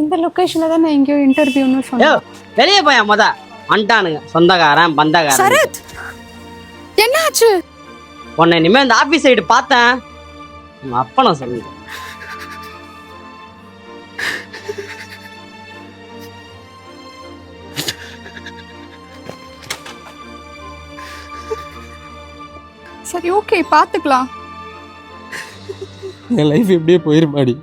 இந்த லொகேஷன்ல தான் நான் எங்கேயோ இன்டர்வியூன்னு சொன்னேன். வெளியே போயா வந்துட்டானுங்க சொந்தக்காரன் பந்தக்காரன். சரத் என்ன ஆச்சு? உன்னை இனிமே இந்த ஆபீஸ் சைடு பார்த்தேன் அப்ப நான் சொல்லுங்க. சரி ஓகே பாத்துக்கலாம். என் லைஃப் எப்படியே போயிருமாடி.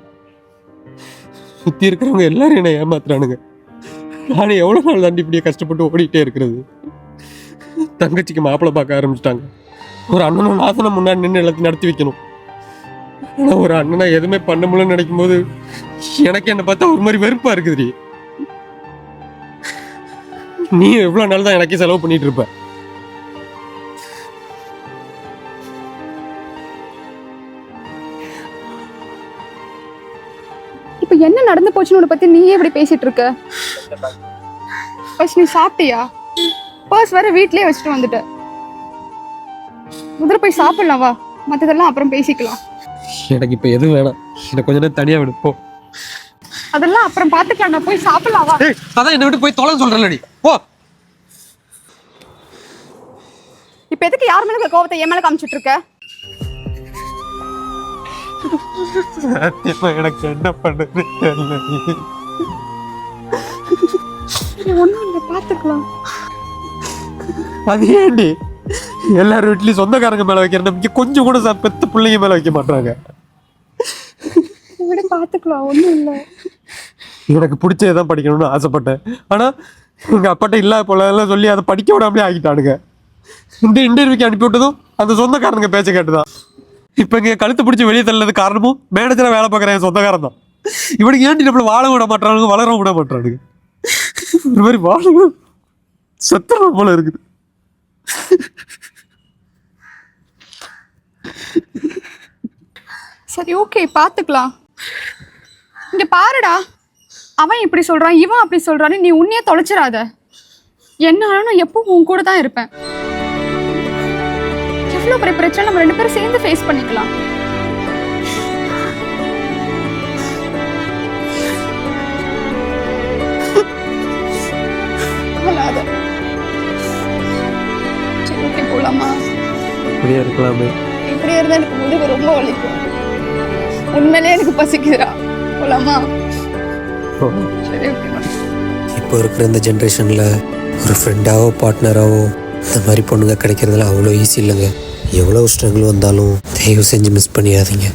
சுத்தி இருக்கிறவங்க எல்லாரும் என்ன ஏமாத்துறானுங்க. நானும் எவ்வளவு நாள் தாண்டி இப்படியே கஷ்டப்பட்டு ஓடிட்டே இருக்கிறது. தங்கச்சிக்கு மாப்பிள்ளை பார்க்க ஆரம்பிச்சிட்டாங்க. ஒரு அண்ணனும் நாசனம் முன்னாடி நின்று எல்லாத்தையும் நடத்தி வைக்கணும். ஆனா ஒரு அண்ணனா எதுவுமே பண்ண முடியலன்னு நினைக்கும் போது எனக்கு என்ன பார்த்தா ஒரு மாதிரி வெறுப்பா இருக்குதுடி. நீ எவ்வளவு நாள் தான் எனக்கே செலவு பண்ணிட்டு இருப்ப. இப்ப என்ன நடந்து போச்சுன்னு உன்னை பத்தி நீயே இப்படி பேசிட்டு இருக்க? ஃபர்ஸ்ட் நீ சாப்பிட்டியா? பர்ஸ் வேற வீட்லயே வச்சுட்டு வந்துட்ட. முதல்ல போய் சாப்பிடலாம் வா, மத்ததெல்லாம் அப்புறம் பேசிக்கலாம். எனக்கு இப்ப எதுவும் வேணாம். எனக்கு கொஞ்ச நேரம் தனியா விடு போ. அதெல்லாம் அப்புறம் பாத்துக்கலாம். நான் போய் சாப்பிடலாம் வா. அதான் என்ன விட்டு போய் தொலை சொல்றேன்லடி போ. இப்ப எதுக்கு யார் மேல கோவத்தை என் மேல காமிச்சிட்டு இருக்க? சத்தியமா எனக்கு என்ன பண்றது தெரியல. ஒண்ணும் இல்ல பாத்துக்கலாம். அது ஏண்டி எல்லாரும் வீட்லயும் சொந்தக்காரங்க மேல வைக்கிற நம்பிக்கை கொஞ்சம் கூட பெத்த பிள்ளைங்க மேல வைக்க மாட்டாங்க. விட பாத்துக்கலாம் ஒண்ணும் இல்ல. எனக்கு பிடிச்சதான் படிக்கணும்னு ஆசைப்பட்டேன். ஆனா எங்க அப்பாட்ட இல்லாத போல சொல்லி அதை படிக்க விடாமலே ஆகிட்டானுங்க. இந்த இன்டர்வியூக்கு அனுப்பி விட்டதும் அந்த சொந்தக்காரங்க பேச்ச கேட்டுதான். இப்ப இங்க கழுத்து பிடிச்சி வெளியே தள்ளது காரணமும் மேனேஜரா வேலை பார்க்குற என் சொந்தக்காரன் தான். இவனுக்கு ஏன்டி நம்மள வாழ விட மாட்டானுங்க, வளர விட மாட்டானுங்க. ஒரு மாதிரி வாழ சத்துற போல இருக்குது. சரி ஓகே பாத்துக்கலாம். இங்க பாருடா, அவன் இப்படி சொல்றான் இவன் அப்படி சொல்றான்னு நீ உன்னையே தொலைச்சிடாத. என்ன ஆனாலும் நான் எப்பவும் உன் கூட தான் இருப்பேன். எவ்வளவு பெரிய பிரச்சனை நம்ம ரெண்டு பேரும் சேர்ந்து ஃபேஸ் பண்ணிக்கலாம். சரி ஓகே போலாமா? இப்படியே இருக்கலாமே. இப்படியே இருந்தா எனக்கு முதுகு ரொம்ப வலிக்கும். உண்மையிலே எனக்கு பசிக்குதுடா. போலாமா? சரி ஓகே. இப்போ இருக்கிற இந்த ஜென்ரேஷனில் ஒரு ஃப்ரெண்டாவோ பார்ட்னராவோ இந்த மாதிரி பொண்ணுங்க கிடைக்கிறதுல அவ்வளோ ஈஸி இல்லைங்க. எவ்வளோ ஸ்ட்ரகிள் வந்தாலும் தயவு செஞ்சு மிஸ் பண்ணிடாதீங்க.